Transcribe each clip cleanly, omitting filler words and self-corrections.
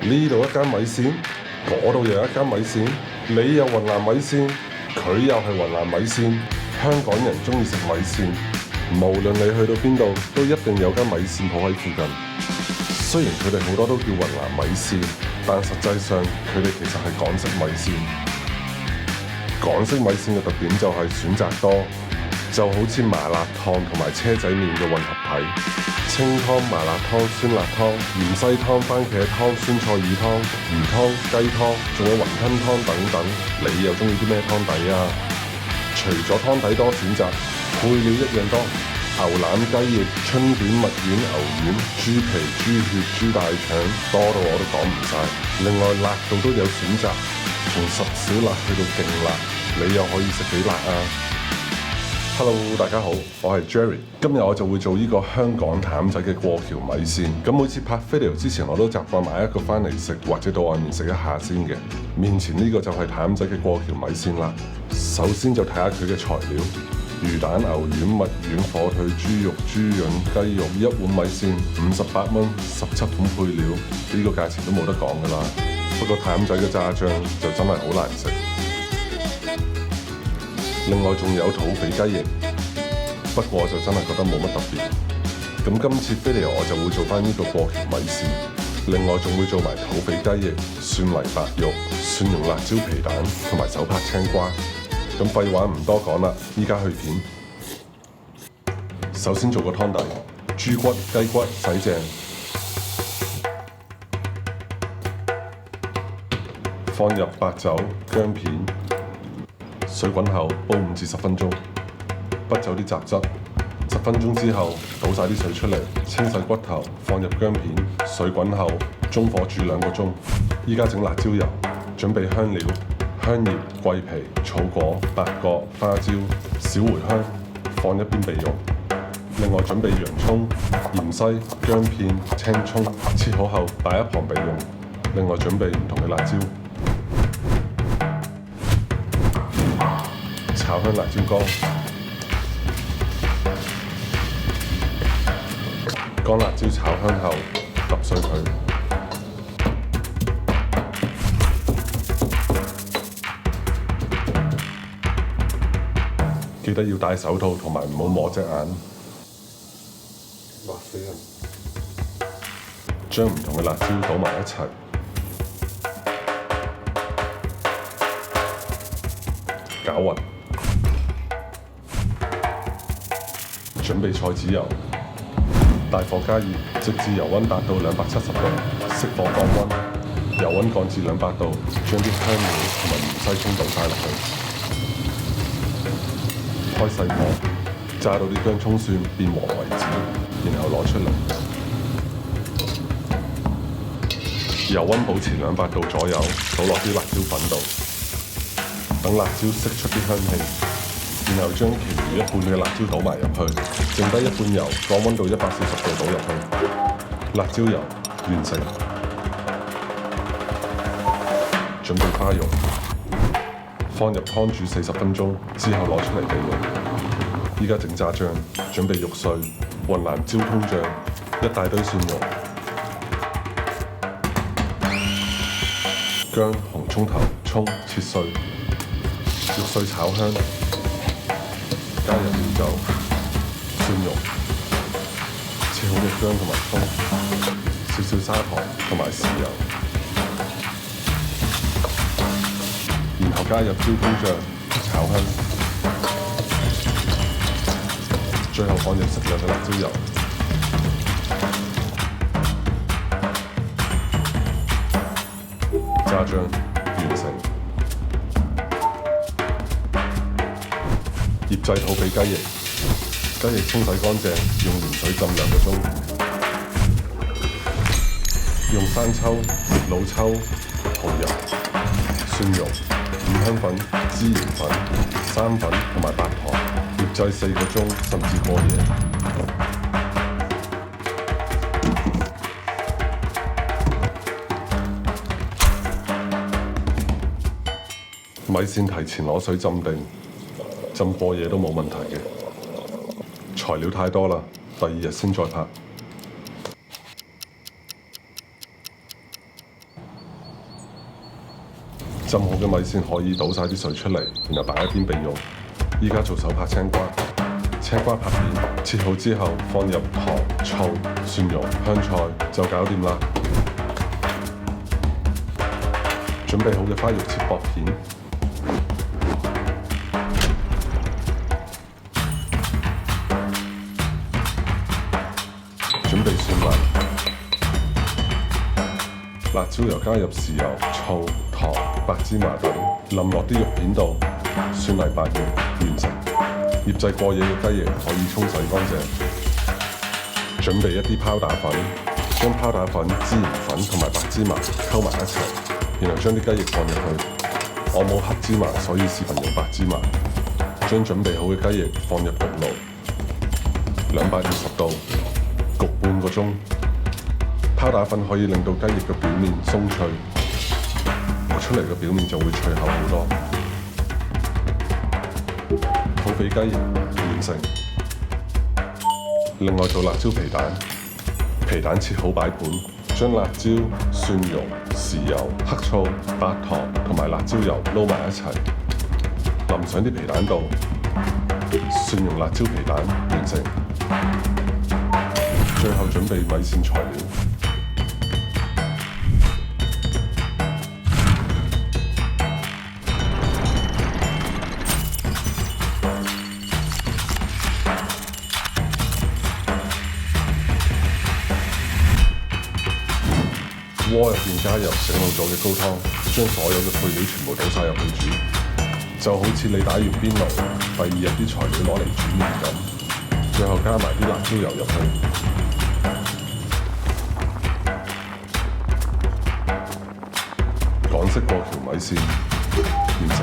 呢度一間米線，嗰度又一間米線，你有雲南米線，佢又係雲南米線。香港人中意食米線，無論你去到邊度，都一定有間米線鋪喺附近。雖然佢哋好多都叫雲南米線，但實際上佢哋其實係港式米線。港式米線嘅特點就係選擇多，就好似麻辣燙同埋車仔麵嘅混合體。清湯、麻辣湯、酸辣湯、芫茜湯、番茄湯、酸菜魚湯、魚湯、雞湯，仲有雲吞湯等等。你又中意啲咩湯底啊？除咗湯底多選擇，配料一樣多。牛腩、雞翼、春卷、蜜丸、牛丸、豬皮、豬血、豬大腸，多到我都講唔晒。另外辣度都有選擇，從十小辣去到勁辣，你又可以食幾辣啊？Hello， 大家好，我係 Jerry， 今日我就會做呢個香港譚仔嘅過橋米線。咁每次拍 video 之前，我都習慣買一個翻嚟食，或者到外面食一下先嘅。面前呢個就係譚仔嘅過橋米線啦。首先就睇下佢嘅材料：魚蛋、牛丸、蜜丸、火腿、豬肉、豬潤、雞肉。一碗米線58蚊，17款配料，呢個價錢都冇得講㗎啦。不過譚仔嘅炸醬就真係好難食。另外仲有土匪雞翼，不過我就真係覺得冇乜特別。咁今次 video 我就會做翻呢個過橋米線，另外仲會做埋土匪雞翼、蒜泥白肉、蒜蓉辣椒皮蛋同埋手拍青瓜。咁廢話唔多講啦，依家去片。首先做個湯底，豬骨、雞骨洗淨，放入白酒、薑片。水滾後煲5至10分鐘，剝走啲雜質。10分鐘之後倒晒啲水出嚟，清洗骨頭，放入薑片。水滾後中火煮2個鐘。依家整辣椒油，準備香料：香葉、桂皮、草果、八角、花椒、小茴香，放一邊備用。另外準備洋葱、芫茜、薑片、青葱，切好後擺一旁備用。另外準備唔同嘅辣椒。炒香辣椒乾，乾辣椒炒香後揼碎佢。記得要戴手套同埋唔好摸隻眼，辣死人！將唔同嘅辣椒倒埋一齊。攪勻。準備菜籽油，大火加熱，直至油溫達到270度，熄火降溫，油溫降至200度，將啲香料同埋芫茜葱倒晒落去，開細火，炸到啲薑葱蒜變黃為止，然後攞出嚟，油溫保持200度左右，倒落啲辣椒粉度，等辣椒釋出啲香氣。然後將其餘一半嘅辣椒倒埋入去，剩低一半油降溫到140度倒入去，辣椒油完成。準備花肉，放入湯煮40分鐘，之後攞出嚟備用。依家整炸醬，準備肉碎、雲南椒通醬、一大堆蒜蓉、薑、紅葱頭、葱切碎，肉碎炒香。加入料酒、蒜蓉、切好嘅薑同埋葱，少少砂糖同埋豉油，然後加入椒通醬炒香，最後放入適量嘅辣椒油，炸醬完成。醃製土匪雞翼，雞翼清洗乾淨，用鹽水浸2個鐘。用生抽、老抽、蠔油、蒜蓉、五香粉、孜然粉、生粉同埋白糖，醃製4個鐘甚至過夜。米線提前攞水浸定。浸過夜都冇問題嘅，材料太多啦，第2日先再拍。浸好嘅米線可以倒晒啲水出嚟，然後擺一邊備用。依家做手拍青瓜，青瓜拍片，切好之後放入糖、醋、蒜蓉、香菜就搞掂啦。準備好嘅花肉切薄片，準備蒜泥、辣椒油，加入豉油、醋、糖、白芝麻等，淋落啲肉片度，蒜泥拌勻，完成。醃製過夜嘅雞翼可以沖洗乾淨。準備一啲拋打粉，將拋打粉、孜然粉同埋白芝麻溝埋一齊，然後將啲雞翼放入去。我冇黑芝麻，所以視頻用白芝麻。將準備好嘅雞翼放入焗爐，220度焗半個鐘。拋打粉可以令到雞翼嘅表面鬆脆，焗出嚟嘅表面就會脆口好多。土匪雞翼完成。另外做辣椒皮蛋，皮蛋切好擺盤，將辣椒、蒜蓉、豉油、黑醋、白糖同埋辣椒油撈埋一齊，淋上啲皮蛋度，蒜蓉辣椒皮蛋完成。最後準備米線材料。鍋入邊加入醒好咗嘅高湯，將所有嘅配料全部倒晒入去煮，就好似你打完邊爐，第二日啲材料攞嚟煮麵咁。最後加埋啲辣椒油入去，港式過橋米線完成。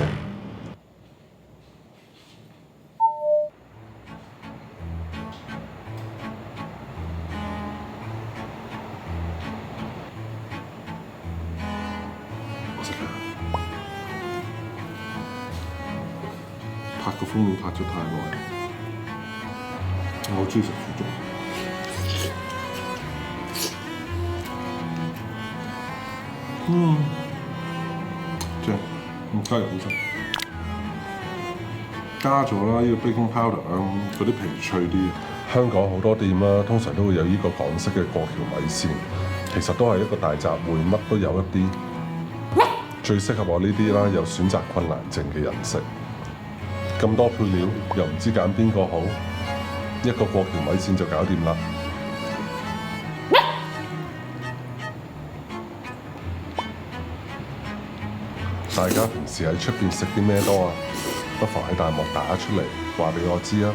拍個封面拍咗太耐，我好中意食腐竹。正，雞又好食。加咗啦呢個 baking powder，嗰啲皮脆啲。香港好多店啦，通常都會有呢個港式嘅過橋米線，其實都係一個大雜燴，乜都有一啲。最適合我呢啲啦，有選擇困難症嘅人食。咁多配料，又唔知揀邊個好，一個過橋米線就搞掂啦。大家平時喺出邊食啲咩多啊？不妨喺彈幕打出嚟，話俾我知啊。